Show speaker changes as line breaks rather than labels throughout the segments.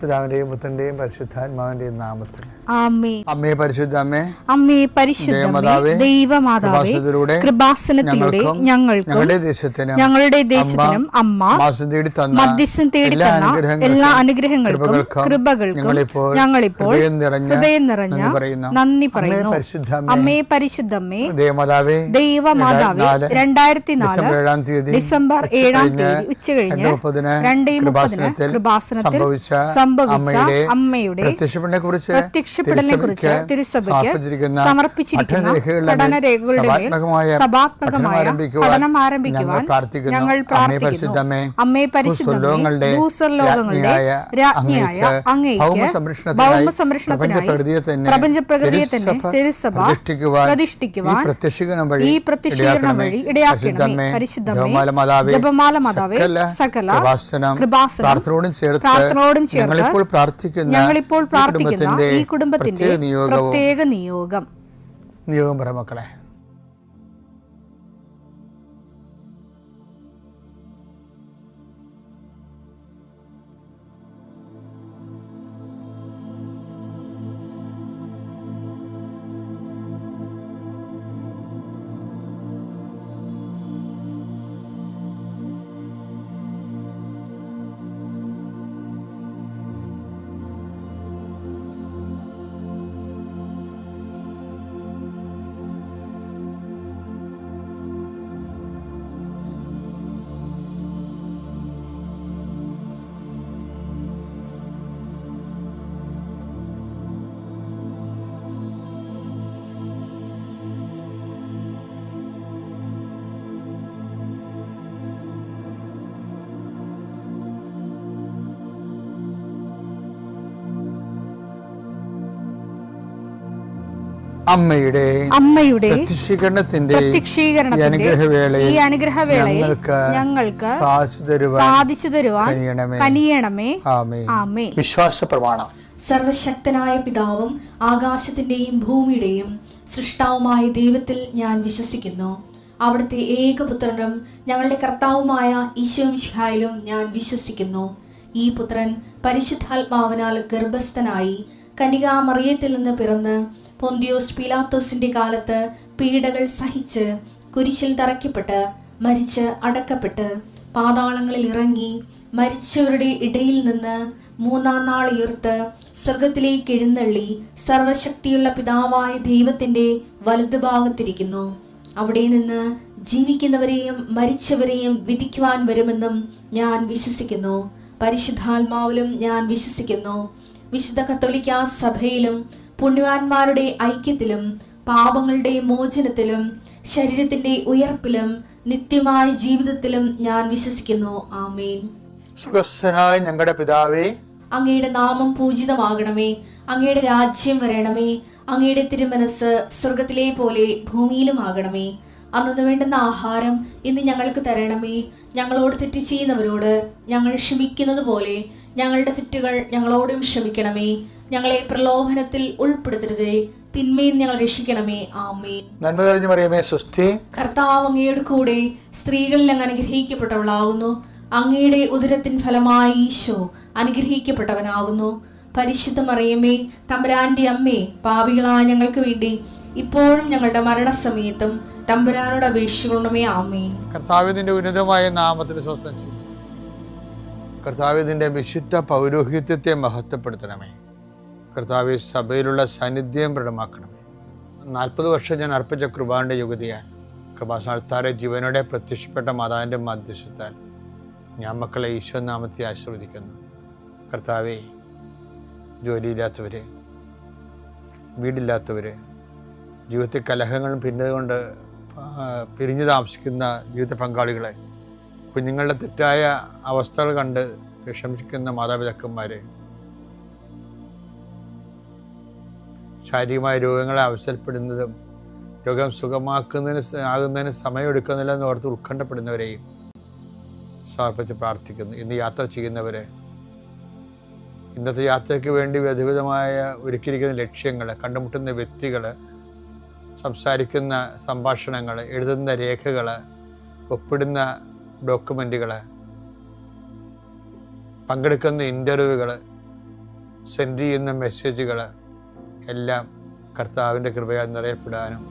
പിതാവിന്റെയും പുത്രന്റെയും പരിശുദ്ധാത്മാവിന്റെയും നാമത്തിൽ
ആമേൻ.
അമ്മേ പരിശുദ്ധ അമ്മേ,
അമ്മേ പരിശുദ്ധമേ, ദൈവമാതാവേ, കൃപാസനത്തിലൂടെ ഞങ്ങൾക്കും ഞങ്ങളുടെ ദേശത്തിനും അമ്മ മധ്യസ്ഥം തേടി തന്ന എല്ലാ അനുഗ്രഹങ്ങൾക്കും കൃപകൾക്കും ഞങ്ങളിപ്പോൾ ഹൃദയം നിറഞ്ഞ നന്ദി പറയുന്നു. അമ്മേ പരിശുദ്ധമേ, ദൈവമാതാവേ, 2004 ഡിസംബർ 7 ഉച്ചകഴിഞ്ഞ് 2:30 കൃപാസനത്തിൽ സംഭവിച്ച അമ്മയുടെ പ്രത്യക്ഷപ്പെടലിനെ കുറിച്ച് തിരുസഭയ്ക്ക് സമർപ്പിച്ചിരിക്കുന്ന പഠനരേഖകളുടെ മേൽ സഭാത്മകമായ പഠനം ആരംഭിക്കുവാൻ ഞങ്ങൾ പ്രാർത്ഥിക്കുന്നു. അമ്മേ പരിശുദ്ധമേ, ഭൂസ്വർലോകങ്ങളുടെ രാജ്ഞിയായ അങ്ങേയ്ക്ക് ഭൗമസംരക്ഷണത്തിനായി പ്രപഞ്ചപ്രകൃതിയെ തന്നെ തിരുസഭ പ്രതിഷ്ഠിക്കുവാൻ ഈ പ്രത്യക്ഷീകരണം വഴി ഇടയാക്കണമേ. പരിശുദ്ധമേ, ജപമാല മാതാവേ, സകല കൃപാസനം പ്രാർത്ഥനയോടും ചേർത്ത് ഞങ്ങളിപ്പോൾ പ്രാർത്ഥിക്കുന്ന ഈ കുടുംബത്തിന്റെ പ്രത്യേക നിയോഗം
പറ മക്കളെ. അമ്മയുടെ പ്രത്യക്ഷീകരണത്തിന്റെ ഈ അനുഗ്രഹവേളയിൽ ഞങ്ങൾക്ക് സാധിച്ചു തരുവാൻ കനിയണമേ. ആമേൻ. വിശ്വാസ പ്രമാണം.
സർവശക്തനായ പിതാവും ആകാശത്തിന്റെയും ഭൂമിയുടെയും സൃഷ്ടാവുമായ ദൈവത്തിൽ ഞാൻ വിശ്വസിക്കുന്നു. അവിടുത്തെ ഏകപുത്രനും ഞങ്ങളുടെ കർത്താവുമായ ഈശോ മിശിഹായിലും ഞാൻ വിശ്വസിക്കുന്നു. ഈ പുത്രൻ പരിശുദ്ധാത്മാവിനാൽ ഗർഭസ്ഥനായി കന്യകാമറിയത്തിൽ നിന്ന് പിറന്ന് പൊന്തിയോസ് പീലാത്തോസിന്റെ കാലത്ത് പീഡകൾ സഹിച്ച് കുരിശിൽ തറയ്ക്കപ്പെട്ട് മരിച്ച് അടക്കപ്പെട്ട് പാതാളങ്ങളിൽ ഇറങ്ങി മരിച്ചവരുടെ ഇടയിൽ നിന്ന് 3-ാം നാൾ ഉയർത്ത് സ്വർഗത്തിലേക്ക് എഴുന്നള്ളി സർവശക്തിയുള്ള പിതാവായ ദൈവത്തിന്റെ വലതുഭാഗത്തിരിക്കുന്നു. അവിടെ നിന്ന് ജീവിക്കുന്നവരെയും മരിച്ചവരെയും വിധിക്കുവാൻ വരുമെന്നും ഞാൻ വിശ്വസിക്കുന്നു. പരിശുദ്ധാത്മാവിലും ഞാൻ വിശ്വസിക്കുന്നു. വിശുദ്ധ കത്തോലിക്കാ സഭയിലും പുണ്യവാന്മാരുടെ ഐക്യത്തിലും പാപങ്ങളുടെ മോചനത്തിലും ശരീരത്തിന്റെ ഉയർപ്പിലും നിത്യമായ ജീവിതത്തിലും ഞാൻ വിശ്വസിക്കുന്നു. ആമേൻ.
സ്വർഗ്ഗസ്ഥനായ ഞങ്ങളുടെ പിതാവേ,
അങ്ങയുടെ നാമം പൂജിതമാകണമേ. അങ്ങയുടെ രാജ്യം വരണമേ. അങ്ങയുടെ തിരുമനസ് സ്വർഗത്തിലെ പോലെ ഭൂമിയിലും ആകണമേ. അന്നു വേണ്ടുന്ന ആഹാരം ഇന്ന് ഞങ്ങൾക്ക് തരണമേ. ഞങ്ങളോട് തെറ്റ് ചെയ്യുന്നവരോട് ഞങ്ങൾ ക്ഷമിക്കുന്നത് പോലെ ഞങ്ങളുടെ തെറ്റുകൾ ഞങ്ങളോടും ക്ഷമിക്കണമേ. ഞങ്ങളെ പ്രലോഭനത്തിൽ ഉൾപ്പെടുത്തരുതേ, തിന്മയിൽ ഞങ്ങൾ രക്ഷിക്കണമേ. ആമേൻ.
നന്മ നിറഞ്ഞ മറിയമേ, സ്വസ്തി.
കർത്താവ് അങ്ങയുടെ കൂടെ സ്ത്രീകളിൽ അങ്ങ് അനുഗ്രഹിക്കപ്പെട്ടവളാകുന്നു. അങ്ങയുടെ ഉദരത്തിൻ ഫലമായി ഈശോ അനുഗ്രഹിക്കപ്പെട്ടവനാകുന്നു. പരിശുദ്ധ മറിയമേ, തമ്പുരാന്റെ അമ്മേ, പാപികളായ ഞങ്ങൾക്ക് വേണ്ടി ഇപ്പോഴും ഞങ്ങളുടെ മരണസമയത്തും തമ്പുരാനോട് അപേക്ഷിക്കണമേ. ആമേൻ.
കർത്താവിന്റെ ഉന്നതമായ നാമത്തിന് സ്വസ്ഥം ചെയ്യും. കർത്താവിന്റെ വിശുദ്ധ പൗരോഹിത്യത്തെ മഹത്വപ്പെടുത്തണമേ. കർത്താവ് സഭയിലുള്ള സാന്നിധ്യം പ്രകടമാക്കണമേ. 40 വർഷം ഞാൻ അർപ്പിച്ച കൃപാന്റെ യുഗതിയാൽ കൃപാസനത്താരെ ജീവനോടെ പ്രത്യക്ഷപ്പെട്ട മാതാവിന്റെ മധ്യസ്ഥത്താൽ ഞാൻ മക്കളെ ഈശോ നാമത്തെ ആശീർവദിക്കുന്നു. കർത്താവെ, ജോലിയില്ലാത്തവര്, വീടില്ലാത്തവര്, ജീവിതത്തിൽ കലഹങ്ങളും ഭിന്നതകൊണ്ട് പിരിഞ്ഞു താമസിക്കുന്ന ജീവിത പങ്കാളികളെ, കുഞ്ഞുങ്ങളുടെ തെറ്റായ അവസ്ഥകൾ കണ്ട് വിഷമിക്കുന്ന മാതാപിതാക്കന്മാരെ, ശാരീരികമായ രോഗങ്ങളെ അവസരപ്പെടുന്നതും രോഗം ആകുന്നതിന് സമയമെടുക്കുന്നില്ല എന്ന് ഓർത്ത് ഉത്കണ്ഠപ്പെടുന്നവരെയും സമർപ്പിച്ച് പ്രാർത്ഥിക്കുന്നു. ഇന്ന് യാത്ര ചെയ്യുന്നവരെ, ഇന്നത്തെ യാത്രയ്ക്ക് വേണ്ടി വിവിധമായ ഒരുക്കിയിരിക്കുന്ന ലക്ഷ്യങ്ങൾ, കണ്ടുമുട്ടുന്ന വ്യക്തികൾ, സംസാരിക്കുന്ന സംഭാഷണങ്ങൾ, എഴുതുന്ന രേഖകൾ, ഒപ്പിടുന്ന ഡോക്യുമെൻറ്റുകൾ, പങ്കെടുക്കുന്ന ഇൻ്റർവ്യൂകൾ, സെൻഡ് ചെയ്യുന്ന മെസ്സേജുകൾ എല്ലാം കർത്താവിൻ്റെ കൃപയാൽ നിറയപ്പെടാനും,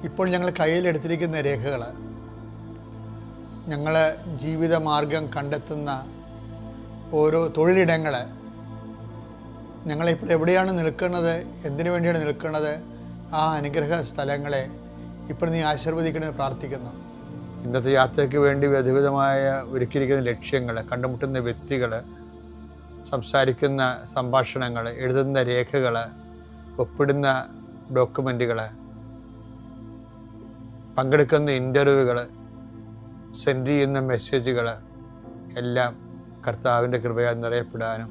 ഇപ്പോൾ ഞങ്ങൾ കയ്യിലെടുത്തിരിക്കുന്ന രേഖകൾ ഞങ്ങൾ ജീവിതമാർഗം കണ്ടെത്തുന്ന ഓരോ തൊഴിലിടങ്ങൾ, ഞങ്ങളിപ്പോൾ എവിടെയാണ് നിൽക്കുന്നത്, എന്തിനു വേണ്ടിയാണ് നിൽക്കുന്നത്, ആ അനുഗ്രഹ സ്ഥലങ്ങളെ ഇപ്പോൾ നീ ആശീർവദിക്കണമെന്ന് പ്രാർത്ഥിക്കുന്നു. ഇന്നത്തെ യാത്രയ്ക്ക് വേണ്ടി വിധവിധമായ ഒരുക്കിയിരിക്കുന്ന ലക്ഷ്യങ്ങൾ, കണ്ടുമുട്ടുന്ന വ്യക്തികൾ, സംസാരിക്കുന്ന സംഭാഷണങ്ങൾ, എഴുതുന്ന രേഖകൾ, ഒപ്പിടുന്ന ഡോക്യുമെൻറ്റുകൾ, പങ്കെടുക്കുന്ന ഇൻ്റർവ്യൂകൾ, സെൻഡ് ചെയ്യുന്ന മെസ്സേജുകൾ എല്ലാം കർത്താവിൻ്റെ കൃപയാൽ നിറയപ്പെടാനും,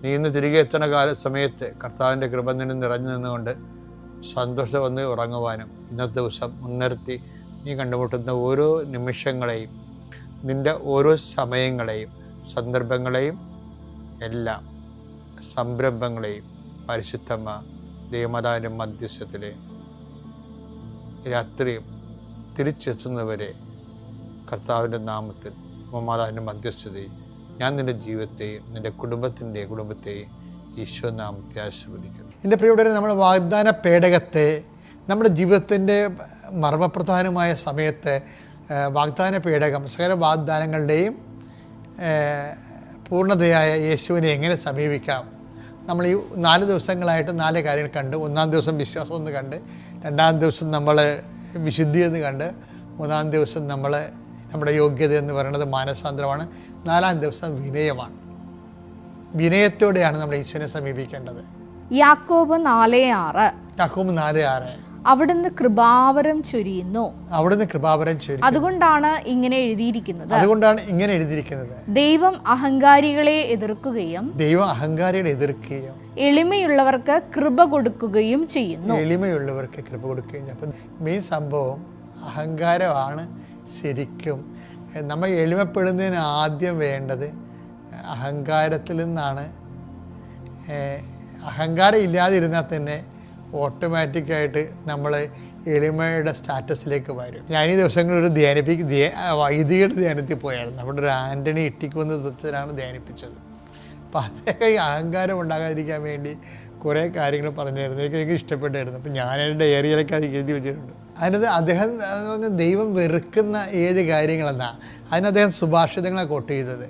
നീ ഇന്ന് തിരികെ എത്തുന്ന സമയത്ത് കർത്താവിൻ്റെ കൃപ നിന്നെ നിറഞ്ഞു നിന്നുകൊണ്ട് സന്തോഷം വന്ന് ഉറങ്ങുവാനും, ഇന്നത്തെ ദിവസം മുൻനിർത്തി നീ കണ്ടുമുട്ടുന്ന ഓരോ നിമിഷങ്ങളെയും, നിൻ്റെ ഓരോ സമയങ്ങളെയും, സന്ദർഭങ്ങളെയും എല്ലാം സംരംഭങ്ങളെയും പരിശുദ്ധമ്മ ദൈവമാതാവിൻ്റെ മധ്യസ്ഥത്തിൽ രാത്രിയും തിരിച്ചെത്തുന്നവരെ കർത്താവിൻ്റെ നാമത്തിൽ മാതാവിൻ്റെ മധ്യസ്ഥതയും ഞാൻ നിൻ്റെ ജീവിതത്തെയും നിൻ്റെ കുടുംബത്തെയും ഈശോ നാമത്തെ ആശീർവദിക്കുന്നു. എൻ്റെ പ്രിയപ്പെട്ടവരെ, നമ്മൾ വാഗ്ദാന പേടകത്തെ നമ്മുടെ ജീവിതത്തിൻ്റെ മർമ്മപ്രധാനമായ സമയത്ത് വാഗ്ദാന പേടകം സകല വാഗ്ദാനങ്ങളുടെയും പൂർണ്ണതയായ യേശുവിനെ എങ്ങനെ സമീപിക്കാം, നമ്മൾ ഈ 4 ദിവസങ്ങളായിട്ട് 4 കാര്യങ്ങൾ കണ്ട്. 1-ാം ദിവസം വിശ്വാസം എന്ന് കണ്ട്, 2-ാം ദിവസം നമ്മൾ വിശുദ്ധി എന്ന് കണ്ട്, 3-ാം ദിവസം നമ്മുടെ യോഗ്യത എന്ന് പറയുന്നത് മാനസാന്തരമാണ്, 4-ാം ദിവസം വിനയമാണ്. വിനയത്തോടെയാണ് നമ്മൾ ഈശ്വരനെ സമീപിക്കേണ്ടത്.
യാക്കോബ്
4:6
അവിടുന്ന് കൃപാവരം ചൊരിയുന്നു. അതുകൊണ്ടാണ് ഇങ്ങനെ എഴുതിയിരിക്കുന്നത്. ദൈവം അഹങ്കാരികളെ എതിർക്കുകയും എളിമയുള്ളവർക്ക് കൃപ കൊടുക്കുകയും ചെയ്യുന്നു.
അപ്പം മെയിൻ സംഭവം അഹങ്കാരമാണ്. ശരിക്കും നമ്മൾ എളിമപ്പെടുന്നതിന് ആദ്യം വേണ്ടത് അഹങ്കാരത്തിൽ നിന്നാണ്. അഹങ്കാരം ഇല്ലാതിരുന്നാൽ തന്നെ ഓട്ടോമാറ്റിക്കായിട്ട് നമ്മൾ എളിമയുടെ സ്റ്റാറ്റസിലേക്ക് വരും. ഞാൻ ഈ ദിവസങ്ങളൊരു വൈദികയുടെ ധ്യാനത്തിൽ പോയായിരുന്നു. അവിടെ ഒരു ആൻ്റണി ഇട്ടിക്കുമെന്ന് തരത്തിലാണ് ധ്യാനിപ്പിച്ചത്. അപ്പം അദ്ദേഹം ഈ അഹങ്കാരം ഉണ്ടാകാതിരിക്കാൻ വേണ്ടി കുറേ കാര്യങ്ങൾ പറഞ്ഞായിരുന്നു. എനിക്ക് ഇഷ്ടപ്പെട്ടായിരുന്നു. അപ്പം ഞാൻ എൻ്റെ ഡയറിയിലൊക്കെ അത് എഴുതി വെച്ചിട്ടുണ്ട്. അതിനകത്ത് അദ്ദേഹം ദൈവം വെറുക്കുന്ന 7 കാര്യങ്ങളെന്നാണ്. അതിന് അദ്ദേഹം സുഭാഷിതങ്ങളെ കോട്ട് ചെയ്തത്.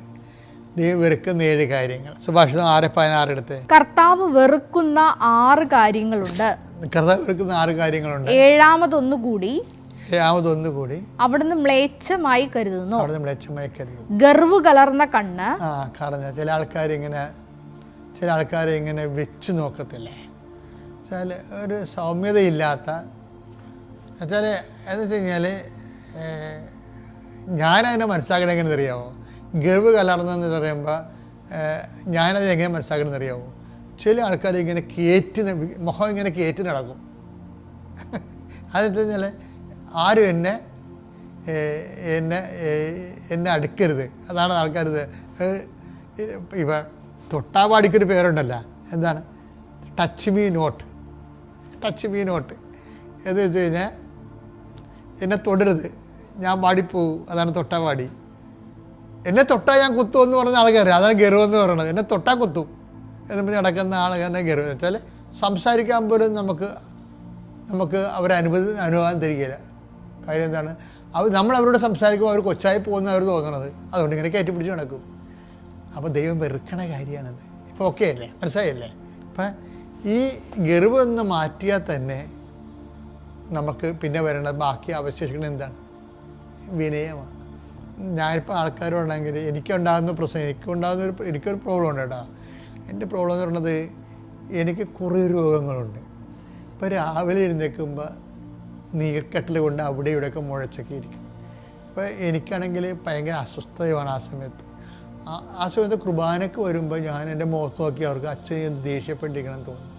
ദൈവം വെറുക്കുന്ന 7 കാര്യങ്ങൾ. സുഭാഷിതം 6:16 എടുത്ത്.
കർത്താവ് വെറുക്കുന്ന 6 കാര്യങ്ങളുണ്ട്.
6 കാര്യങ്ങളുണ്ട്.
ഏഴാമതൊന്നു കൂടി
അവിടുന്ന്
മ്ലേച്ഛമായി കരുതുന്നു. ഗർവ് കലർന്ന കണ്ണ്.
ചില ആൾക്കാരെ ഇങ്ങനെ വെച്ച് നോക്കത്തില്ലേ, വെച്ചാൽ ഒരു സൗമ്യതയില്ലാത്ത വെച്ചാൽ എന്ന് വെച്ച് കഴിഞ്ഞാൽ ഞാനതിനെ മനസ്സിലാക്കണത് എങ്ങനെ അറിയാമോ? ഗർവ് കലർന്നെന്ന് പറയുമ്പോൾ ഞാനത് എങ്ങനെ മനസ്സിലാക്കണമെന്ന് അറിയാമോ? ചില ആൾക്കാർ ഇങ്ങനെ മുഖം ഇങ്ങനെ കയറ്റി നടക്കും. അതെന്ന് വെച്ചാൽ ആരും എന്നെ അടുക്കരുത്, അതാണ് ആൾക്കാർ. ഇവ തൊട്ടാവാടിക്കൊരു പേരുണ്ടല്ലോ, എന്താണ്? ടച്ച് മീ നോട്ട് എന്ന് വെച്ച് കഴിഞ്ഞാൽ എന്നെ തൊടരുത്, ഞാൻ പാടിപ്പോവും, അതാണ് തൊട്ടാവാടി. എന്നെ തൊട്ടാൽ ഞാൻ കുത്തും എന്ന് പറഞ്ഞ ആൾക്കാർ, അതാണ് ഗർവെന്ന് പറയുന്നത്. എന്നെ തൊട്ടാൽ കുത്തും എന്ന് പറഞ്ഞ് നടക്കുന്ന ആൾക്കാരെ ഗർവം എന്ന് വെച്ചാൽ സംസാരിക്കാൻ പോലും നമുക്ക് അനുവാദം തരികയില്ല. കാര്യം എന്താണ്? നമ്മൾ അവരോട് സംസാരിക്കുമ്പോൾ അവർ കൊച്ചായി പോകുന്ന അവർ തോന്നണത്. അതുകൊണ്ട് ഇങ്ങനെ കയറ്റി പിടിച്ച് നടക്കും. അപ്പോൾ ദൈവം വെറുക്കണ കാര്യമാണത്. ഇപ്പോൾ ഓക്കെ അല്ലേ? മനസ്സിലായല്ലേ? ഇപ്പം ഈ ഗർവ് ഒന്ന് മാറ്റിയാൽ തന്നെ നമുക്ക് പിന്നെ വരേണ്ടത് ബാക്കി അവശേഷിക്കുന്നത് എന്താണ്? വിനയമാണ്. ഞാനിപ്പോൾ ആൾക്കാരുണ്ടെങ്കിൽ എനിക്കുണ്ടാകുന്ന പ്രശ്നം, എനിക്കൊരു പ്രോബ്ലം ഉണ്ട് കേട്ടോ. എൻ്റെ പ്രോബ്ലം എന്ന് പറയുന്നത് എനിക്ക് കുറേ രോഗങ്ങളുണ്ട്. ഇപ്പോൾ രാവിലെ എഴുന്നേൽക്കുമ്പോൾ നീർക്കെട്ടൽ കൊണ്ട് അവിടെ ഇവിടെയൊക്കെ മുഴച്ചൊക്കെ ഇരിക്കും. ഇപ്പോൾ എനിക്കാണെങ്കിൽ ഭയങ്കര അസ്വസ്ഥതയാണ് ആ സമയത്ത്. ആ സമയത്ത് കുർബാനയ്ക്ക് വരുമ്പോൾ ഞാൻ എൻ്റെ മുഖത്ത് നോക്കി അവർക്ക് അച്ഛൻ ദേഷ്യപ്പെട്ടിരിക്കണം തോന്നും.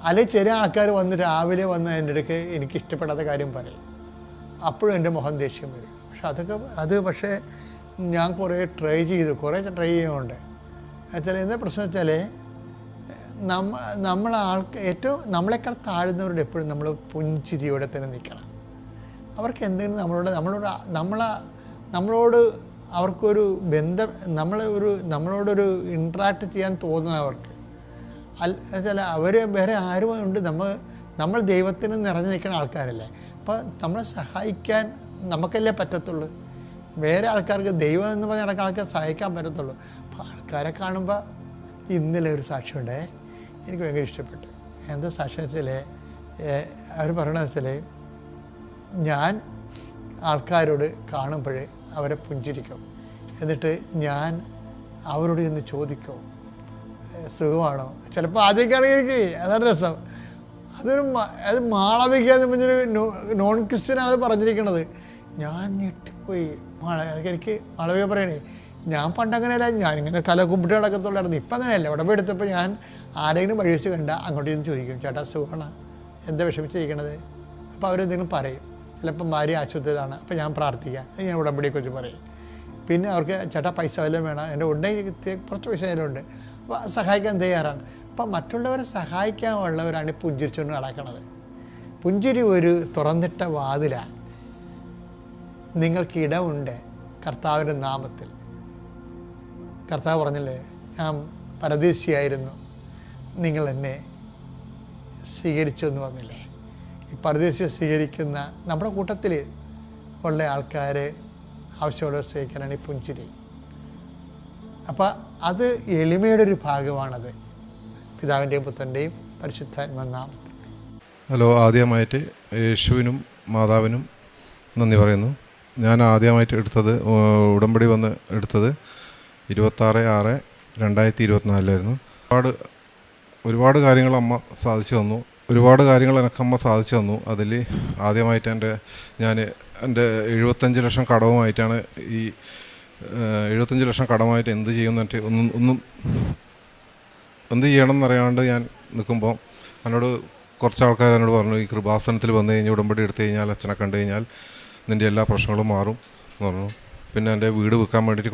അല്ലെങ്കിൽ ചില ആൾക്കാർ രാവിലെ വന്ന് എൻ്റെ അടുക്ക് എനിക്ക് ഇഷ്ടപ്പെടാത്ത കാര്യം പറയും. അപ്പോഴും എൻ്റെ മുഖം ദേഷ്യം വരും. പക്ഷേ ഞാൻ കുറേ ട്രൈ ചെയ്യുന്നുണ്ട്. വെച്ചാൽ എന്താ പ്രശ്നം വെച്ചാൽ ഏറ്റവും നമ്മളെക്കാൾ താഴ്ന്നവരുടെ എപ്പോഴും നമ്മൾ പുഞ്ചിരിയോടെ തന്നെ നിൽക്കണം. അവർക്ക് എന്തെങ്കിലും നമ്മളോട് അവർക്കൊരു ബന്ധം നമ്മളോടൊരു ഇൻട്രാക്ട് ചെയ്യാൻ തോന്നുന്നത് അവർക്ക് വെച്ചാൽ അവർ വേറെ ആരും ഉണ്ട്. നമ്മൾ ദൈവത്തിന് നിറഞ്ഞു നിൽക്കുന്ന ആൾക്കാരല്ലേ. അപ്പോൾ നമ്മളെ സഹായിക്കാൻ നമുക്കല്ലേ പറ്റത്തുള്ളൂ. വേറെ ആൾക്കാർക്ക് ദൈവം എന്ന് പറഞ്ഞ നടക്കുന്ന ആൾക്കാർ സഹായിക്കാൻ പറ്റത്തുള്ളൂ. അപ്പോൾ ആൾക്കാരെ കാണുമ്പോൾ ഇന്നലെ ഒരു സാക്ഷ്യമുണ്ടേ, എനിക്ക് ഭയങ്കര ഇഷ്ടപ്പെട്ടു. എന്താ സാക്ഷ്യം വെച്ചാൽ അവർ പറയണത് വെച്ചാൽ, ഞാൻ ആൾക്കാരോട് കാണുമ്പോൾ അവരെ പുഞ്ചിരിക്കും, എന്നിട്ട് ഞാൻ അവരോട് ചെന്ന് ചോദിക്കും സുഖമാണോ. ചിലപ്പോൾ ആദ്യമൊക്കെയാണെങ്കിൽ എനിക്ക് അതാണ് രസം. അത് മാളവികാന്ന് പറഞ്ഞൊരു നോൺ ക്രിസ്ത്യനാണ് അത് പറഞ്ഞിരിക്കണത്. ഞാൻ ഞെട്ടിപ്പോയി. എനിക്ക് മാളവിക പറയണേ, ഞാൻ പണ്ടങ്ങനെയല്ല, ഞാനിങ്ങനെ കലകുമ്പിട്ട് നടക്കത്തുള്ളായിരുന്നു. ഇപ്പം അങ്ങനെയല്ല. ഇവിടെ പോയി എടുത്തപ്പോൾ ഞാൻ ആരെങ്കിലും വഴി വെച്ച് കണ്ട അങ്ങോട്ട് ചെന്ന് ചോദിക്കും, ചേട്ടാ സുഖമാണ്, എന്താ വിഷമിച്ചിരിക്കണത്. അപ്പോൾ അവരെന്തെങ്കിലും പറയും. ചിലപ്പം ഭാര്യ ആശുപത്രിയിലാണ്, അപ്പോൾ ഞാൻ പ്രാർത്ഥിക്കാം, ഞാൻ ഉടമ്പടിയെക്കുറിച്ച് പറയും. പിന്നെ അവർക്ക് ചേട്ടാ പൈസ വല്ലതും വേണം, എൻ്റെ ഉണ്ടെങ്കിൽ കുറച്ച് പൈസ അതിലുണ്ട്, അപ്പോൾ സഹായിക്കാൻ തയ്യാറാണ്. അപ്പം മറ്റുള്ളവരെ സഹായിക്കാനുള്ളവരാണ് പുഞ്ചിരിച്ചുകൊണ്ട് നടക്കുന്നത്. പുഞ്ചിരി ഒരു തുറന്നിട്ട വാതിലാണ്. നിങ്ങൾക്ക് ഇടമുണ്ട് കർത്താവിൻ്റെ നാമത്തിൽ. കർത്താവ് പറഞ്ഞില്ലേ, ഞാൻ പരദേശിയായിരുന്നു, നിങ്ങൾ എന്നെ സ്വീകരിച്ചു എന്ന് പറഞ്ഞില്ലേ. ഈ പരദേശിയെ സ്വീകരിക്കുന്ന നമ്മുടെ കൂട്ടത്തിൽ ഉള്ള ആൾക്കാരെ ആവശ്യമുള്ള സ്വീകരിക്കാനാണ് ഈ പുഞ്ചിരി. അപ്പം അത് എളിമയുടെ ഒരു ഭാഗമാണത്. പിതാവിൻ്റെയും പുത്രൻ്റെയും പരിശുദ്ധാത്മാവിന്റെ നാമത്തിൽ.
ഹലോ, ആദ്യമായിട്ട് യേശുവിനും മാതാവിനും നന്ദി പറയുന്നു. ഞാൻ ആദ്യമായിട്ട് ഉടമ്പടി വന്ന് എടുത്തത് 26/6/2024 ഒരുപാട് കാര്യങ്ങൾ അമ്മ സാധിച്ചു തന്നു. ഒരുപാട് കാര്യങ്ങൾ എനിക്കമ്മ സാധിച്ചു തന്നു. അതിൽ ആദ്യമായിട്ട് ഞാൻ എൻ്റെ 75 ലക്ഷം കടവുമായിട്ടാണ് ഈ 75 ലക്ഷം കടമായിട്ട് എന്ത് ചെയ്യുമെന്നിട്ട് എന്ത് ചെയ്യണമെന്നറിയാണ്ട് ഞാൻ നിൽക്കുമ്പോൾ എന്നോട് കുറച്ച് ആൾക്കാർ എന്നോട് പറഞ്ഞു, ഈ കൃപാസനത്തിൽ വന്നു കഴിഞ്ഞാൽ ഉടമ്പടി എടുത്തു കഴിഞ്ഞാൽ അച്ഛനെ കണ്ടു കഴിഞ്ഞാൽ നിൻ്റെ എല്ലാ പ്രശ്നങ്ങളും മാറും എന്ന് പറഞ്ഞു. പിന്നെ എൻ്റെ വീട് വിൽക്കാൻ വേണ്ടിയിട്ട്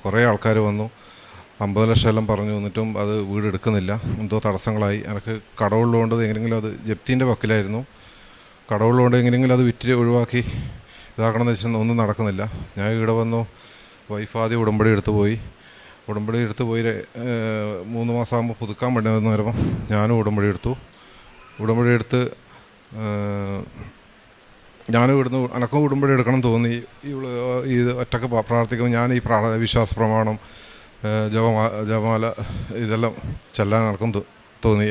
കുറേ ആൾക്കാർ വന്നു. 50 ലക്ഷം എല്ലാം പറഞ്ഞു. എന്നിട്ടും അത് വീട് എടുക്കുന്നില്ല, എന്തോ തടസ്സങ്ങളായി. എനിക്ക് കടവുള്ളതുകൊണ്ട് എങ്ങനെയെങ്കിലും അത് ജപ്തിൻ്റെ വക്കിലായിരുന്നു. കടവുള്ളതുകൊണ്ട് എങ്ങനെയെങ്കിലും അത് വിറ്റ് ഒഴിവാക്കി ഇതാക്കണമെന്ന് വെച്ചാൽ ഒന്നും നടക്കുന്നില്ല. ഞാൻ ഇവിടെ വന്നു. വൈഫ് ആദ്യം ഉടമ്പടി എടുത്തു പോയി 3 മാസമാകുമ്പോൾ പുതുക്കാൻ വേണ്ടി വന്നു വരുമ്പോൾ ഞാനും ഉടമ്പടി എടുത്ത് ഞാനും ഇവിടുന്ന് എനക്കും ഉടമ്പടി എടുക്കണം തോന്നി. ഇത് ഒറ്റക്ക് പ്രാർത്ഥിക്കുമ്പോൾ ഞാൻ ഈ വിശ്വാസ പ്രമാണം ജപമാല ഇതെല്ലാം ചെല്ലാൻ എനക്കും തോന്നി.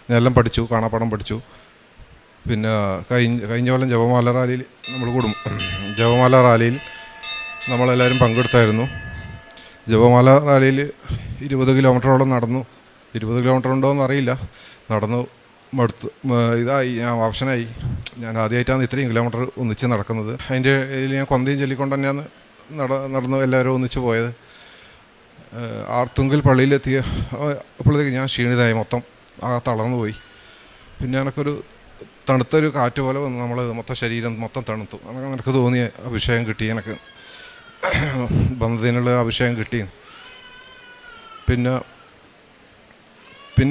ഞാൻ എല്ലാം പഠിച്ചു, കാണാപ്പാടം പഠിച്ചു. പിന്നെ കഴിഞ്ഞ കൊല്ലം ജപമാല റാലിയിൽ നമ്മളെല്ലാവരും പങ്കെടുത്തായിരുന്നു. ജപമാല റാലിയിൽ 20 കിലോമീറ്ററോളം നടന്നു. 20 കിലോമീറ്റർ ഉണ്ടോ എന്നറിയില്ല. നടന്നു മടുത്തു, ഇതായി, ഞാൻ ഓപ്ഷനായി. ഞാൻ ആദ്യമായിട്ടാണ് ഇത്രയും കിലോമീറ്റർ ഒന്നിച്ച് നടക്കുന്നത്. അതിൻ്റെ ഇതിൽ ഞാൻ കൊന്തയും ചൊല്ലിക്കൊണ്ട് തന്നെയാണ് നടന്നു എല്ലാവരും ഒന്നിച്ച് പോയത്. ആർത്തുങ്കൽ പള്ളിയിലെത്തിയ അപ്പോഴത്തേക്ക് ഞാൻ ക്ഷീണിതനായി, മൊത്തം തളർന്നു പോയി. പിന്നെ എനിക്കൊരു തണുത്തൊരു കാറ്റ് പോലെ വന്നു, നമ്മൾ മൊത്തം ശരീരം മൊത്തം തണുത്തു. അതൊക്കെ എനിക്ക് തോന്നിയ അഭിഷേകം കിട്ടി, എനിക്ക് ബന്ധത്തിനുള്ള അഭിഷേകം കിട്ടി. പിന്നെ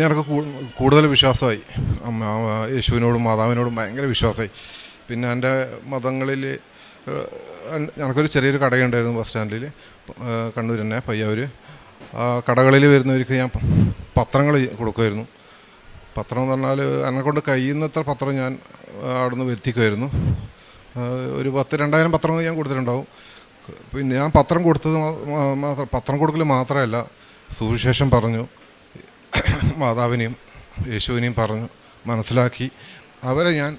എനിക്ക് കൂടുതൽ വിശ്വാസമായി. യേശുവിനോടും മാതാവിനോടും ഭയങ്കര വിശ്വാസമായി. പിന്നെ എൻ്റെ മതങ്ങളിൽ എനിക്കൊരു ചെറിയൊരു കടയുണ്ടായിരുന്നു ബസ് സ്റ്റാൻഡിൽ, കണ്ണൂർ തന്നെ, പയ്യാവൂർ. ആ കടകളിൽ വരുന്നവർക്ക് ഞാൻ പത്രങ്ങൾ കൊടുക്കുമായിരുന്നു. പത്രം എന്ന് പറഞ്ഞാൽ എന്നെക്കൊണ്ട് കഴിയുന്നത്ര പത്രം ഞാൻ അവിടെ നിന്ന് വരുത്തിക്കുമായിരുന്നു. ഒരു 10,000-2000 പത്രങ്ങൾ ഞാൻ കൊടുത്തിട്ടുണ്ടാവും. പിന്നെ ഞാൻ പത്രം കൊടുത്തത് പത്രം കൊടുക്കൽ മാത്രമല്ല, സുവിശേഷം പറഞ്ഞു, മാതാവിനെയും യേശുവിനെയും പറഞ്ഞു മനസ്സിലാക്കി അവരെ ഞാൻ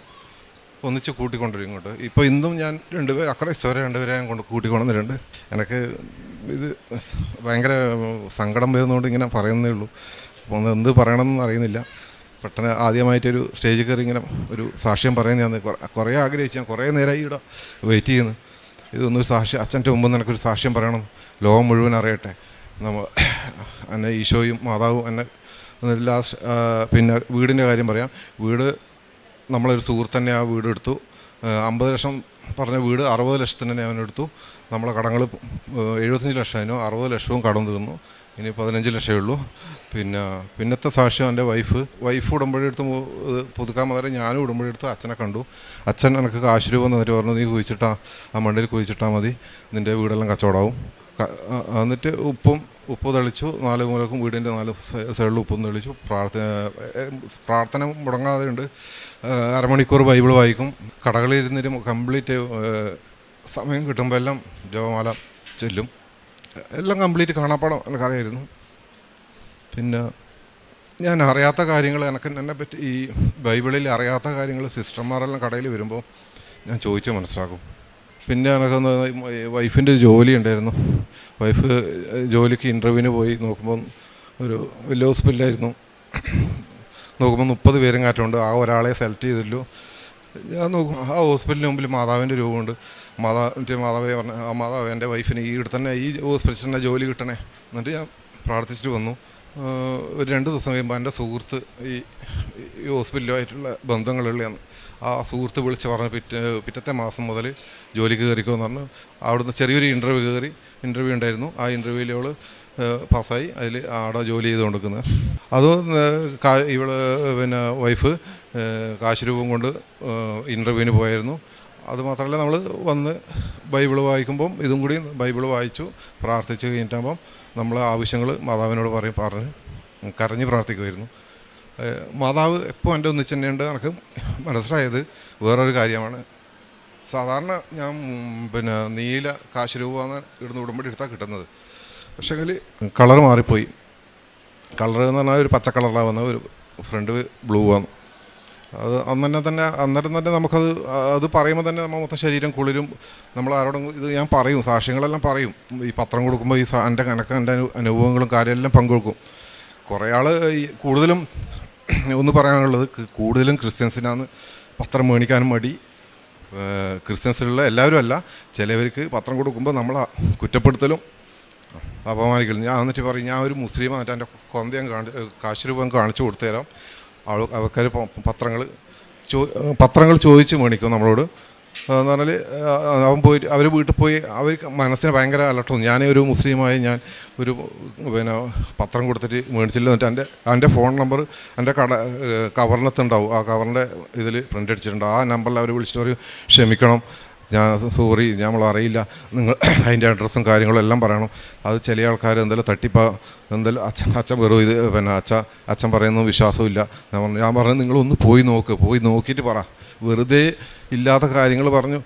ഒന്നിച്ച് കൂട്ടിക്കൊണ്ടുവരും ഇങ്ങോട്ട്. ഇപ്പോൾ ഇന്നും ഞാൻ 2 പേർ അക്രൈസ്തവരെ 2 പേരെ ഞാൻ കൂട്ടിക്കൊണ്ടുവന്നിട്ടുണ്ട്. എനിക്ക് ഇത് ഭയങ്കര സങ്കടം വരുന്നതുകൊണ്ട് ഇങ്ങനെ പറയുന്നേ ഉള്ളൂ. അപ്പോൾ എന്ത് പറയണമെന്നൊന്നും അറിയുന്നില്ല. പെട്ടെന്ന് ആദ്യമായിട്ടൊരു സ്റ്റേജിൽ കയറി ഇങ്ങനെ ഒരു സാക്ഷ്യം പറയുന്നതാണ്. കുറേ ആഗ്രഹിച്ചു, ഞാൻ കുറേ നേരമായി ഇവിടെ വെയിറ്റ് ചെയ്യുന്നു. ഇതൊന്നൊരു സാക്ഷ്യം, അച്ഛൻ്റെ മുമ്പ് നിനക്കൊരു സാക്ഷ്യം പറയണം, ലോകം മുഴുവൻ അറിയട്ടെ. എന്നെ ഈശോയും മാതാവും എന്നെ ലാസ്റ്റ്. പിന്നെ വീടിൻ്റെ കാര്യം പറയാം. വീട് നമ്മളൊരു സുഹൃത്ത് തന്നെ ആ വീട് എടുത്തു. 50 ലക്ഷം പറഞ്ഞ വീട് 60 ലക്ഷത്തിന് തന്നെ അവനെടുത്തു. നമ്മളെ കടങ്ങൾ 75 ലക്ഷമായിരുന്നു, 60 ലക്ഷവും കടം തീർന്നു. ഇനി 15 ലക്ഷമേ ഉള്ളൂ. പിന്നത്തെ സാക്ഷ്യം എൻ്റെ വൈഫ് ഉടമ്പടിയെടുത്ത് പുതുക്കാൻ മുതലേ ഞാനും ഉടമ്പടിയെടുത്ത് അച്ഛനെ കണ്ടു. അച്ഛൻ എനിക്ക് കാശ് രൂപ എന്നിട്ട് പറഞ്ഞു, നീ കുഴിച്ചിട്ടാ ആ മണ്ണിൽ കുഴിച്ചിട്ടാൽ മതി, നിൻ്റെ വീടെല്ലാം കച്ചവടമാവും. എന്നിട്ട് ഉപ്പ് തെളിച്ചു, 4 മൂലക്കും വീടിൻ്റെ 4 സൈഡിൽ ഉപ്പും തെളിച്ചു. പ്രാർത്ഥന മുടങ്ങാതെ ഉണ്ട്. അരമണിക്കൂർ ബൈബിൾ വായിക്കും. കടകളിലിരുന്നിട്ട് കംപ്ലീറ്റ് സമയം കിട്ടുമ്പോൾ എല്ലാം ജപമാല ചൊല്ലും. എല്ലാം കംപ്ലീറ്റ് കാണാപ്പാടം എനിക്കറിയായിരുന്നു. പിന്നെ ഞാൻ അറിയാത്ത കാര്യങ്ങൾ എന്നെപ്പറ്റി ഈ ബൈബിളിൽ അറിയാത്ത കാര്യങ്ങൾ സിസ്റ്റർമാരെല്ലാം കടയിൽ വരുമ്പോൾ ഞാൻ ചോദിച്ച് മനസ്സിലാക്കും. പിന്നെ എനിക്കൊന്ന് വൈഫിൻ്റെ ജോലി ഉണ്ടായിരുന്നു. വൈഫ് ജോലിക്ക് ഇൻ്റർവ്യൂവിന് പോയി നോക്കുമ്പോൾ ഒരു വലിയ ഹോസ്പിറ്റലായിരുന്നു. നോക്കുമ്പോൾ 30 പേരും കാറ്റുണ്ട്. ആ ഒരാളെ സെലക്ട് ചെയ്തില്ലു. ഞാൻ നോക്കും, ആ ഹോസ്പിറ്റലിന് മുമ്പിൽ മാതാവിൻ്റെ രൂപമുണ്ട്. മാതാവേ പറഞ്ഞ, ആ മാതാവ് എൻ്റെ വൈഫിന് തന്നെ ഈ ഹോസ്പിറ്റലിൽ തന്നെ ജോലി കിട്ടണേ. എന്നിട്ട് ഞാൻ പ്രാർത്ഥിച്ചിട്ട് വന്നു. ഒരു 2 ദിവസം കഴിയുമ്പോൾ എൻ്റെ സുഹൃത്ത് ഈ ഹോസ്പിറ്റലുമായിട്ടുള്ള ബന്ധങ്ങളുള്ളതാണ്. ആ സുഹൃത്ത് വിളിച്ച് പറഞ്ഞ് പിറ്റത്തെ മാസം മുതൽ ജോലിക്ക് കയറിക്കോന്ന് പറഞ്ഞു. അവിടുന്ന് ചെറിയൊരു ഇൻ്റർവ്യൂ ഉണ്ടായിരുന്നു. ആ ഇൻ്റർവ്യൂവിൽ അവൾ പാസ്സായി. അതിൽ അവിടെ ജോലി ചെയ്ത് കൊടുക്കുന്നത്. അത് വൈഫ് കാശ് രൂപം കൊണ്ട് ഇൻ്റർവ്യൂവിന് പോയായിരുന്നു. അതുമാത്രമല്ല, നമ്മൾ വന്ന് ബൈബിൾ വായിക്കുമ്പം ഇതും കൂടി ബൈബിൾ വായിച്ചു പ്രാർത്ഥിച്ച് കഴിഞ്ഞിട്ടാകുമ്പം നമ്മളെ ആവശ്യങ്ങൾ മാതാവിനോട് പറഞ്ഞ് കരഞ്ഞ് പ്രാർത്ഥിക്കുമായിരുന്നു. മാതാവ് എപ്പോൾ എൻ്റെ ഒന്നിച്ച് തന്നെയുണ്ട്. എനിക്ക് മനസ്സിലായത് വേറൊരു കാര്യമാണ്. സാധാരണ ഞാൻ നീല കാശ് രൂപമാണ് ഇവിടുന്ന് ഉടമ്പടി എടുത്താൽ കിട്ടുന്നത്. പക്ഷേ അതിൽ കളർ മാറിപ്പോയി. കളർ എന്ന് പറഞ്ഞാൽ ഒരു പച്ച കളറാണ് വന്നത്, ഒരു ഫ്രണ്ട് ബ്ലൂ ആണ്. അത് അന്നേരം തന്നെ അത് പറയുമ്പോൾ തന്നെ നമ്മൾ മൊത്തം ശരീരം കുളിരും. നമ്മൾ ആരോടും ഇത് ഞാൻ പറയും, സാക്ഷ്യങ്ങളെല്ലാം പറയും. ഈ പത്രം കൊടുക്കുമ്പോൾ എൻ്റെ അനുഭവങ്ങളും കാര്യമെല്ലാം പങ്കുവെക്കും. കുറേ ആൾ കൂടുതലും ഒന്ന് പറയാനുള്ളത്, കൂടുതലും ക്രിസ്ത്യൻസിനാണ് പത്രം മേടിക്കാനും മടി. ക്രിസ്ത്യൻസിലുള്ള എല്ലാവരും അല്ല, ചിലവർക്ക് പത്രം കൊടുക്കുമ്പോൾ നമ്മൾ കുറ്റപ്പെടുത്തലും അപമാനിക്കലും. ഞാൻ എന്നിട്ട് പറയും, ഞാൻ ഒരു മുസ്ലിം എന്നിട്ട് എൻ്റെ കൊന്ത ഞാൻ കാശ് രൂപം കാണിച്ചു കൊടുത്തു തരാം. ആൾക്കാർ പത്രങ്ങൾ ചോദിച്ച് മേടിക്കും നമ്മളോട്. എന്ന് പറഞ്ഞാൽ അവർ വീട്ടിൽ പോയി അവർക്ക് മനസ്സിന് ഭയങ്കര അലട്ടുന്നു. ഞാൻ ഒരു മുസ്ലിമായി ഞാൻ ഒരു പത്രം കൊടുത്തിട്ട് മേടിച്ചില്ല. എന്നിട്ട് എൻ്റെ ഫോൺ നമ്പർ എൻ്റെ കവറിനകത്തുണ്ടാവും. ആ കവറിൻ്റെ ഇതിൽ പ്രിൻ്റ് അടിച്ചിട്ടുണ്ട്. ആ നമ്പറിൽ അവർ വിളിച്ചിട്ട് പറയും, ക്ഷമിക്കണം, സോറി, നമ്മൾ അറിയില്ല, നിങ്ങൾ അതിൻ്റെ അഡ്രസ്സും കാര്യങ്ങളും എല്ലാം പറയണം. അത് ചില ആൾക്കാർ എന്തെങ്കിലും എന്തെങ്കിലും അച്ഛൻ വെറും ഇത് അച്ഛൻ പറയുന്ന വിശ്വാസവും ഇല്ല. ഞാൻ പറഞ്ഞു, നിങ്ങളൊന്ന് പോയി നോക്കിയിട്ട് പറ, വെറുതെ ഇല്ലാത്ത കാര്യങ്ങൾ പറഞ്ഞു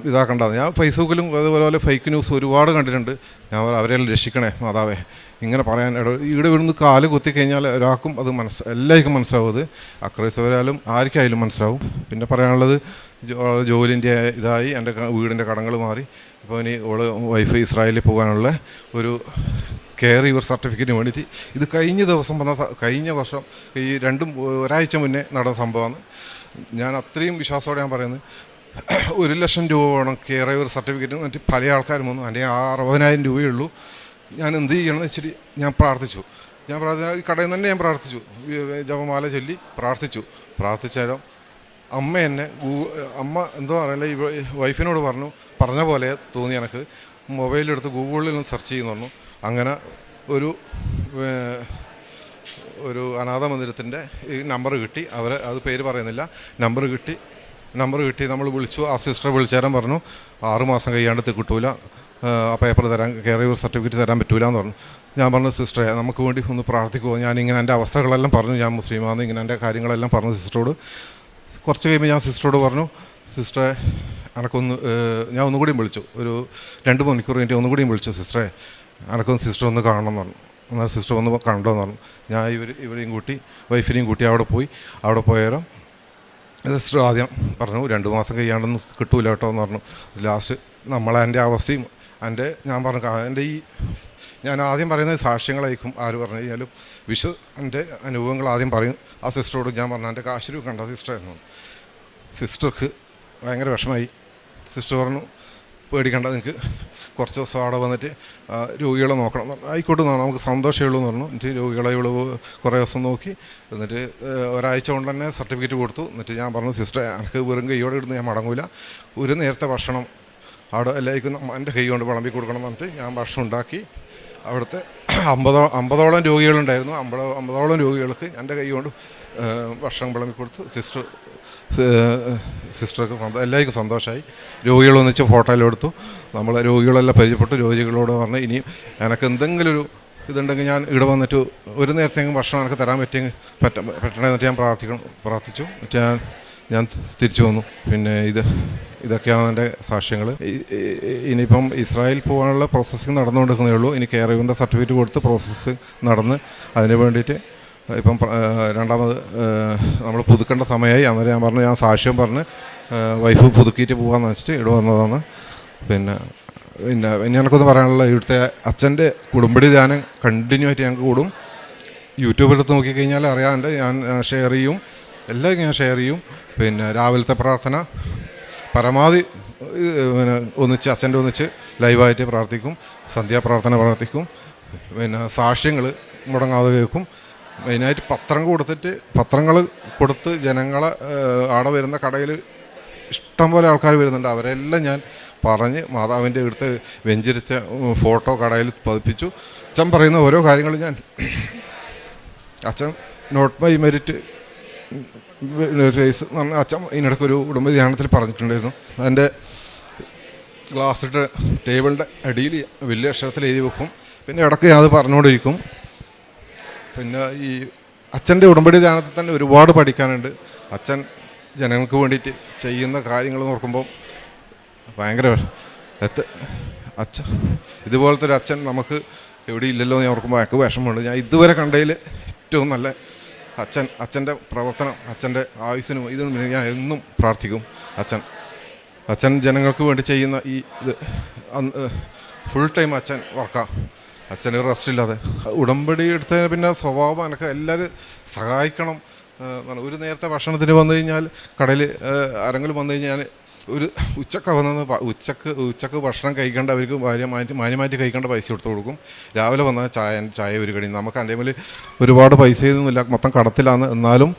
ഇതാക്കണ്ട. ഞാൻ ഫേസ്ബുക്കിലും അതുപോലെ ഫേക്ക് ന്യൂസ് ഒരുപാട് കണ്ടിട്ടുണ്ട്. ഞാൻ അവരെല്ലാം രക്ഷിക്കണേ മാതാവേ. ഇങ്ങനെ പറയാൻ ഇവിടെ ഇവിടുന്ന് കാല് കുത്തിക്കഴിഞ്ഞാൽ ഒരാൾക്കും അത് എല്ലാവർക്കും മനസ്സിലാവും. അത് അക്രൈസ്തവരായാലും ആർക്കായാലും മനസ്സിലാവും. പിന്നെ പറയാനുള്ളത്, ജോലിൻ്റെ ഇതായി എൻ്റെ വീടിൻ്റെ കടങ്ങൾ മാറി. ഇപ്പോൾ ഇനി വൈഫ് ഇസ്രായേലിൽ പോകാനുള്ള ഒരു കെയർ യുവർ സർട്ടിഫിക്കറ്റിന് വേണ്ടിയിട്ട്, ഇത് കഴിഞ്ഞ വർഷം ഈ ഒരാഴ്ച മുന്നേ നടന്ന സംഭവമാണ്. ഞാൻ അത്രയും വിശ്വാസത്തോടെ ഞാൻ പറയുന്നത്, 1 ലക്ഷം രൂപ വേണം കെയർ യുവർ സർട്ടിഫിക്കറ്റ്. എന്നിട്ട് പല ആൾക്കാരും വന്നു, അല്ലെങ്കിൽ 60,000 രൂപയേ ഉള്ളൂ. ഞാൻ എന്ത് ചെയ്യണമെന്ന് വെച്ചിട്ട് ഞാൻ പ്രാർത്ഥിച്ചു. ഈ കടയിൽ നിന്ന് തന്നെ ഞാൻ പ്രാർത്ഥിച്ചു, ജപമാല ചൊല്ലി പ്രാർത്ഥിച്ചാലും അമ്മ എന്തോ അറിയില്ല, വൈഫിനോട് പറഞ്ഞ പോലെ തോന്നി. എനിക്ക് മൊബൈലെടുത്ത് ഗൂഗിളിൽ നിന്ന് സെർച്ച് ചെയ്യുന്നു പറഞ്ഞു. അങ്ങനെ ഒരു അനാഥ മന്ദിരത്തിൻ്റെ ഈ നമ്പർ കിട്ടി. അത് പേര് പറയുന്നില്ല. നമ്പർ കിട്ടി നമ്മൾ വിളിച്ചു. ആ സിസ്റ്ററെ വിളിച്ചേരാൻ പറഞ്ഞു, 6 മാസം കഴിയാണ്ട് കിട്ടൂല, ആ പേപ്പർ തരാൻ, കെയർ യുവർ സർട്ടിഫിക്കറ്റ് തരാൻ പറ്റൂല എന്ന് പറഞ്ഞു. ഞാൻ പറഞ്ഞു, സിസ്റ്ററെ നമുക്ക് വേണ്ടി ഒന്ന് പ്രാർത്ഥിക്കുമോ? ഞാനിങ്ങനെ എൻ്റെ അവസ്ഥകളെല്ലാം പറഞ്ഞു, ഞാൻ മുസ്ലിമാണ്, ഇങ്ങനെ എൻ്റെ കാര്യങ്ങളെല്ലാം പറഞ്ഞു സിസ്റ്ററോട്. കുറച്ച് കഴിയുമ്പോൾ ഞാൻ സിസ്റ്ററോട് പറഞ്ഞു, സിസ്റ്ററെ ഞാൻ ഒന്നുകൂടിയും വിളിച്ചു. ഒരു 2 മണിക്കൂർ കഴിഞ്ഞിട്ട് ഒന്നുകൂടിയും വിളിച്ചു, സിസ്റ്ററെ എനിക്കൊന്ന് സിസ്റ്റർ ഒന്ന് കാണണം എന്ന് പറഞ്ഞു. എന്നാൽ സിസ്റ്റർ ഒന്ന് കണ്ടോന്ന് പറഞ്ഞു. ഞാൻ ഇവരെയും കൂട്ടി വൈഫിനെയും കൂട്ടി അവിടെ പോയാലും സിസ്റ്റർ ആദ്യം പറഞ്ഞു, 2 മാസം കഴിയാണ്ടൊന്നും കിട്ടൂല കേട്ടോ എന്ന് പറഞ്ഞു. ലാസ്റ്റ് എൻ്റെ അവസ്ഥയും ഞാൻ ആദ്യം പറയുന്നത് സാക്ഷ്യങ്ങളായിരിക്കും. ആര് പറഞ്ഞു കഴിഞ്ഞാലും എൻ്റെ അനുഭവങ്ങൾ ആദ്യം പറയും. ആ സിസ്റ്ററോട് ഞാൻ പറഞ്ഞു, എൻ്റെ കാശ് രൂപ കണ്ട സിസ്റ്റർ എന്ന്. സിസ്റ്റർക്ക് ഭയങ്കര വിഷമമായി. സിസ്റ്റർ പറഞ്ഞു, പേടിക്കണ്ട, നിങ്ങൾക്ക് കുറച്ച് ദിവസം അവിടെ വന്നിട്ട് രോഗികളെ നോക്കണം എന്ന് പറഞ്ഞു. ആയിക്കോട്ടെ നമുക്ക് സന്തോഷമേ ഉള്ളൂ എന്ന് പറഞ്ഞു. എന്നിട്ട് രോഗികളെ കുറേ ദിവസം നോക്കി, എന്നിട്ട് ഒരാഴ്ച കൊണ്ട് തന്നെ സർട്ടിഫിക്കറ്റ് കൊടുത്തു. എന്നിട്ട് ഞാൻ പറഞ്ഞു, സിസ്റ്റർ എനിക്ക് വെറും കൈയോടെ ഇടുന്ന് ഞാൻ മടങ്ങൂല, ഒരു നേരത്തെ ഭക്ഷണം അവിടെ എല്ലാവർക്കും എൻ്റെ കൈ കൊണ്ട് വിളമ്പി കൊടുക്കണം എന്ന് പറഞ്ഞിട്ട് ഞാൻ ഭക്ഷണം ഉണ്ടാക്കി അവിടുത്തെ 50ഓളം രോഗികളുണ്ടായിരുന്നു. 50ഓളം രോഗികൾക്ക് എൻ്റെ കൈ കൊണ്ട് ഭക്ഷണം വിളമ്പി കൊടുത്തു. സിസ്റ്റർക്ക് എല്ലാവർക്കും സന്തോഷമായി. രോഗികളൊന്നിച്ച് ഫോട്ടോയിലെടുത്തു. നമ്മൾ രോഗികളെല്ലാം പരിചയപ്പെട്ടു. രോഗികളോട് പറഞ്ഞ് ഇനിയും എനിക്ക് എന്തെങ്കിലും ഒരു ഇതുണ്ടെങ്കിൽ ഞാൻ ഇവിടെ വന്നിട്ട് ഒരു നേരത്തെങ്കിലും ഭക്ഷണം എനിക്ക് തരാൻ പറ്റണമെന്നിട്ട് ഞാൻ പ്രാർത്ഥിച്ചു. ഞാൻ തിരിച്ചു വന്നു. പിന്നെ ഇതൊക്കെയാണ് എൻ്റെ സാക്ഷ്യങ്ങൾ. ഇനിയിപ്പം ഇസ്രായേൽ പോകാനുള്ള പ്രോസസ്സിങ് നടന്നുകൊണ്ടിരിക്കുന്നേ ഉള്ളൂ. ഇനി കെയർ യുവിൻ്റെ സർട്ടിഫിക്കറ്റ് കൊടുത്ത് പ്രോസസ്സ് നടന്ന് അതിന് വേണ്ടിയിട്ട് ഇപ്പം രണ്ടാമത് നമ്മൾ പുതുക്കേണ്ട സമയമായി. അന്നേരം ഞാൻ പറഞ്ഞു, ഞാൻ സാക്ഷ്യം പറഞ്ഞ് വൈഫ് പുതുക്കിയിട്ട് പോകാമെന്ന് വെച്ചിട്ട് ഇവിടെ വന്നതാണ്. പിന്നെ എനിക്കൊന്ന് പറയാനുള്ള, ഇവിടുത്തെ അച്ഛൻ്റെ കുടുംബടി ധ്യാനം കണ്ടിന്യൂ ആയിട്ട് ഞങ്ങൾക്ക് കൂടും. യൂട്യൂബിലെടുത്ത് നോക്കിക്കഴിഞ്ഞാൽ അറിയാണ്ട് ഞാൻ ഷെയർ ചെയ്യും, എല്ലാവർക്കും ഞാൻ ഷെയർ ചെയ്യും. പിന്നെ രാവിലത്തെ പ്രാർത്ഥന പരമാവധി ഒന്നിച്ച് അച്ഛൻ്റെ ഒന്നിച്ച് ലൈവായിട്ട് പ്രാർത്ഥിക്കും. സന്ധ്യാപ്രാർത്ഥന പ്രാർത്ഥിക്കും. പിന്നെ സാക്ഷ്യങ്ങൾ മുടങ്ങാതെ കേൾക്കും. മെയിനായിട്ട് പത്രങ്ങൾ കൊടുത്ത് ജനങ്ങളെ അവിടെ വരുന്ന കടയിൽ ഇഷ്ടംപോലെ ആൾക്കാർ വരുന്നുണ്ട്. അവരെല്ലാം ഞാൻ പറഞ്ഞ് മാതാവിൻ്റെ അടുത്ത് വെഞ്ചരിച്ച ഫോട്ടോ കടയിൽ പതിപ്പിച്ചു. അച്ഛൻ പറയുന്ന ഓരോ കാര്യങ്ങളും അച്ഛൻ നോട്ട് ബൈ മെറിറ്റ് റേസ് എന്ന് പറഞ്ഞാൽ അച്ഛൻ ഇതിനിടയ്ക്കൊരു കുടുംബ ധ്യാനത്തിൽ പറഞ്ഞിട്ടുണ്ടായിരുന്നു. അതിൻ്റെ ഗ്ലാസ്സിട്ട് ടേബിളിൻ്റെ അടിയിൽ വലിയ അക്ഷരത്തിൽ എഴുതി വെക്കും. പിന്നെ ഇടയ്ക്ക് അത് പറഞ്ഞുകൊണ്ടിരിക്കും. പിന്നെ ഈ അച്ഛൻ്റെ ഉടമ്പടി ധ്യാനത്തിൽ തന്നെ ഒരുപാട് പഠിക്കാനുണ്ട്. അച്ഛൻ ജനങ്ങൾക്ക് വേണ്ടിയിട്ട് ചെയ്യുന്ന കാര്യങ്ങൾ നോക്കുമ്പോൾ ഭയങ്കര അച്ഛൻ ഇതുപോലത്തെ ഒരു അച്ഛൻ നമുക്ക് എവിടെ ഇല്ലല്ലോ എന്ന് ഓർക്കുമ്പോൾ അയാൾക്ക് വിഷമമുണ്ട്. ഞാൻ ഇതുവരെ കണ്ടതിൽ ഏറ്റവും നല്ല അച്ഛൻ്റെ പ്രവർത്തനം, അച്ഛൻ്റെ ആയുസ്സിനും ഇതിനും ഞാൻ എന്നും പ്രാർത്ഥിക്കും. അച്ഛൻ ജനങ്ങൾക്ക് വേണ്ടി ചെയ്യുന്ന ഇത് ഫുൾ ടൈം അച്ഛൻ വർക്കാണ്. അച്ഛന് റെസ്റ്റ് ഇല്ലാതെ ഉടമ്പടി എടുത്തതിന് പിന്നെ സ്വഭാവം എനിക്ക് എല്ലാവരും സഹായിക്കണം. ഒരു നേരത്തെ ഭക്ഷണത്തിന് വന്നു കഴിഞ്ഞാൽ കടയിൽ ആരെങ്കിലും വന്നു കഴിഞ്ഞാൽ ഒരു ഉച്ചക്ക് വന്നത് ഉച്ചക്ക് ഭക്ഷണം കഴിക്കേണ്ടവർക്ക് മാന്യമായിട്ട് കഴിക്കേണ്ട പൈസ എടുത്ത് കൊടുക്കും. രാവിലെ വന്നാൽ ചായ ഒരു കടി. നമുക്ക് എൻ്റെ മേൽ ഒരുപാട് പൈസ ഒന്നുമില്ല, മൊത്തം കടത്തിലാണ്. എന്നാലും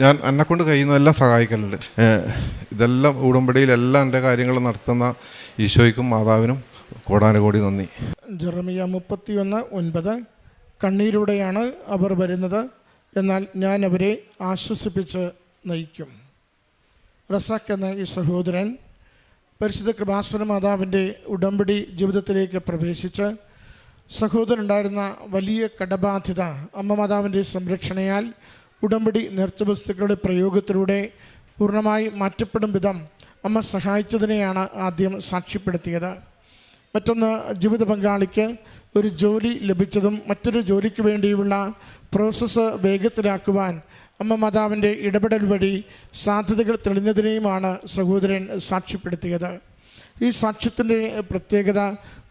ഞാൻ എന്നെക്കൊണ്ട് കഴിയുന്നതെല്ലാം സഹായിക്കലുണ്ട്. ഇതെല്ലാം ഉടമ്പടിയിലെല്ലാം എൻ്റെ കാര്യങ്ങൾ നടത്തുന്ന ഈശോയ്ക്കും മാതാവിനും കോടാനുകോടി നന്ദി.
ജെറമിയ 31:9 കണ്ണീരോടെയാണ് അവർ വരുന്നത്, എന്നാൽ ഞാൻ അവരെ ആശ്വസിപ്പിച്ച് നയിക്കും. റസാഖ് എന്ന ഈ സഹോദരൻ പരിശുദ്ധ കൃപാസന മാതാവിൻ്റെ ഉടമ്പടി ജീവിതത്തിലേക്ക് പ്രവേശിച്ച് സഹോദരനുണ്ടായിരുന്ന വലിയ കടബാധ്യത അമ്മ മാതാവിൻ്റെ സംരക്ഷണയാൽ ഉടമ്പടി നേർച്ചവസ്തുക്കളുടെ പ്രയോഗത്തിലൂടെ പൂർണ്ണമായി മാറ്റപ്പെടും വിധം അമ്മ സഹായിച്ചതിനെയാണ് ആദ്യം സാക്ഷ്യപ്പെടുത്തിയത്. മറ്റൊന്ന്, ജീവിത പങ്കാളിക്ക് ഒരു ജോലി ലഭിച്ചതും മറ്റൊരു ജോലിക്ക് വേണ്ടിയുള്ള പ്രോസസ്സ് വേഗത്തിലാക്കുവാൻ അമ്മ മാതാവിൻ്റെ ഇടപെടൽ വഴി സാധ്യതകൾ തെളിഞ്ഞതിനെയുമാണ് സഹോദരൻ സാക്ഷ്യപ്പെടുത്തിയത്. ഈ സാക്ഷ്യത്തിൻ്റെ പ്രത്യേകത,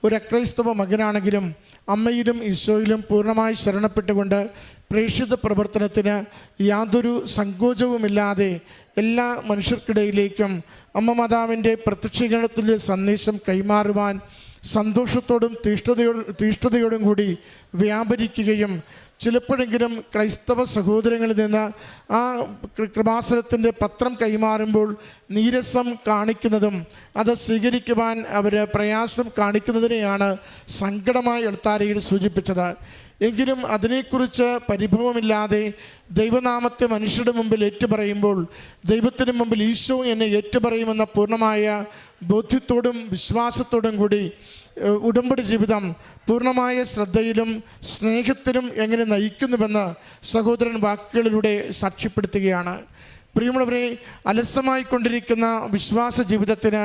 ഒരു അക്രൈസ്തവ മകനാണെങ്കിലും അമ്മയിലും ഈശോയിലും പൂർണ്ണമായി ശരണപ്പെട്ടുകൊണ്ട് പ്രേക്ഷിത പ്രവർത്തനത്തിന് യാതൊരു സങ്കോചവുമില്ലാതെ എല്ലാ മനുഷ്യർക്കിടയിലേക്കും അമ്മ മാതാവിൻ്റെ പ്രത്യക്ഷീകരണത്തിൻ്റെ സന്ദേശം കൈമാറുവാൻ സന്തോഷത്തോടും തീഷ്ണതയോടും കൂടി വ്യാപരിക്കുകയും ചിലപ്പോഴെങ്കിലും ക്രൈസ്തവ സഹോദരങ്ങളിൽ നിന്ന് ആ കൃപാസനത്തിൻ്റെ പത്രം കൈമാറുമ്പോൾ നീരസം കാണിക്കുന്നതും അത് സ്വീകരിക്കുവാൻ അവർ പ്രയാസം കാണിക്കുന്നതിനെയാണ് സങ്കടമായി എഴുത്താരയിൽ സൂചിപ്പിച്ചത്. എങ്കിലും അതിനെക്കുറിച്ച് പരിഭവമില്ലാതെ ദൈവനാമത്തെ മനുഷ്യരുടെ മുമ്പിൽ ഏറ്റുപറയുമ്പോൾ ദൈവത്തിന് മുമ്പിൽ ഈശോ എന്നെ ഏറ്റുപറയുമെന്ന പൂർണ്ണമായ ബോധ്യത്തോടും വിശ്വാസത്തോടും കൂടി ഉടമ്പടി ജീവിതം പൂർണ്ണമായ ശ്രദ്ധയിലും സ്നേഹത്തിലും എങ്ങനെ നയിക്കുന്നുവെന്ന് സഹോദരൻ വാക്കുകളിലൂടെ സാക്ഷ്യപ്പെടുത്തുകയാണ്. പ്രിയമുള്ളവരെ, അലസമായിക്കൊണ്ടിരിക്കുന്ന വിശ്വാസ ജീവിതത്തിന്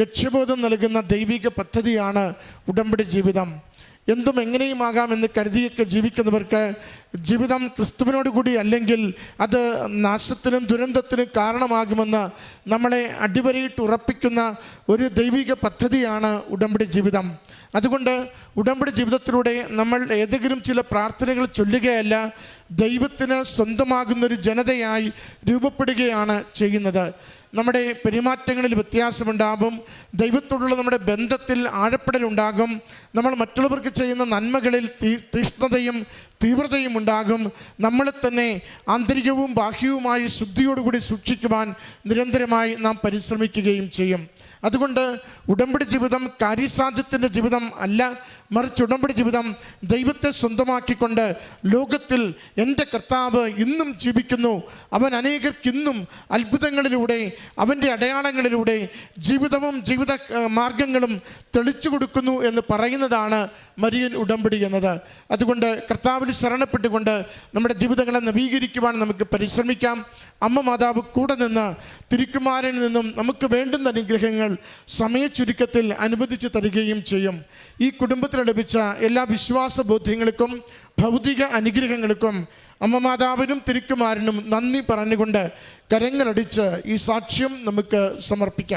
ലക്ഷ്യബോധം നൽകുന്ന ദൈവിക പദ്ധതിയാണ് ഉടമ്പടി ജീവിതം. എന്തും എങ്ങനെയുമാകാമെന്ന് കരുതിയൊക്കെ ജീവിക്കുന്നവർക്ക് ജീവിതം ക്രിസ്തുവിനോട് കൂടി അല്ലെങ്കിൽ അത് നാശത്തിനും ദുരന്തത്തിനും കാരണമാകുമെന്ന് നമ്മളെ അടിവരയിട്ട് ഉറപ്പിക്കുന്ന ഒരു ദൈവിക പദ്ധതിയാണ് ഉടമ്പടി ജീവിതം. അതുകൊണ്ട് ഉടമ്പടി ജീവിതത്തിലൂടെ നമ്മൾ ഏതെങ്കിലും ചില പ്രാർത്ഥനകൾ ചൊല്ലുകയല്ല, ദൈവത്തിന് സ്വന്തമാകുന്നൊരു ജനതയായി രൂപപ്പെടുകയാണ് ചെയ്യുന്നത്. നമ്മുടെ പെരുമാറ്റങ്ങളിൽ വ്യത്യാസമുണ്ടാകും, ദൈവത്തോടുള്ള നമ്മുടെ ബന്ധത്തിൽ ആഴപ്പെടലുണ്ടാകും, നമ്മൾ മറ്റുള്ളവർക്ക് ചെയ്യുന്ന നന്മകളിൽ തീഷ്ണതയും തീവ്രതയും ഉണ്ടാകും. നമ്മളെ തന്നെ ആന്തരികവും ബാഹ്യവുമായി ശുദ്ധിയോടുകൂടി സൂക്ഷിക്കുവാൻ നിരന്തരമായി നാം പരിശ്രമിക്കുകയും ചെയ്യും. അതുകൊണ്ട് ഉടമ്പടി ജീവിതം കാര്യസാധ്യത്തിൻ്റെ ജീവിതം അല്ല, മറിച്ച് ഉടമ്പടി ജീവിതം ദൈവത്തെ സ്വന്തമാക്കിക്കൊണ്ട് ലോകത്തിൽ എൻ്റെ കർത്താവ് ഇന്നും ജീവിക്കുന്നു, അവൻ അനേകർക്കിന്നും അത്ഭുതങ്ങളിലൂടെ അവൻ്റെ അടയാളങ്ങളിലൂടെ ജീവിതവും ജീവിത മാർഗങ്ങളും തെളിച്ചു കൊടുക്കുന്നു എന്ന് പറയുന്നതാണ് മരിയൻ ഉടമ്പടി എന്നത്. അതുകൊണ്ട് കർത്താവിൽ ശരണപ്പെട്ടുകൊണ്ട് നമ്മുടെ ജീവിതങ്ങളെ നവീകരിക്കുവാൻ നമുക്ക് പരിശ്രമിക്കാം. അമ്മ മാതാവ് കൂടെ നിന്ന് തിരുക്കുമാരനിൽ നിന്നും നമുക്ക് വേണ്ടുന്ന അനുഗ്രഹങ്ങൾ സമയചുരുക്കത്തിൽ അനുവദിച്ച് തരികയും ചെയ്യും. ഈ കുടുംബത്തിന് ലഭിച്ച എല്ലാ വിശ്വാസ ബോധ്യങ്ങൾക്കും ഭൗതിക അനുഗ്രഹങ്ങൾക്കും അമ്മ മാതാവിനും തിരുക്കുമാരനും നന്ദി പറഞ്ഞുകൊണ്ട് കരങ്ങളടിച്ച് ഈ സാക്ഷ്യം നമുക്ക് സമർപ്പിക്കാം.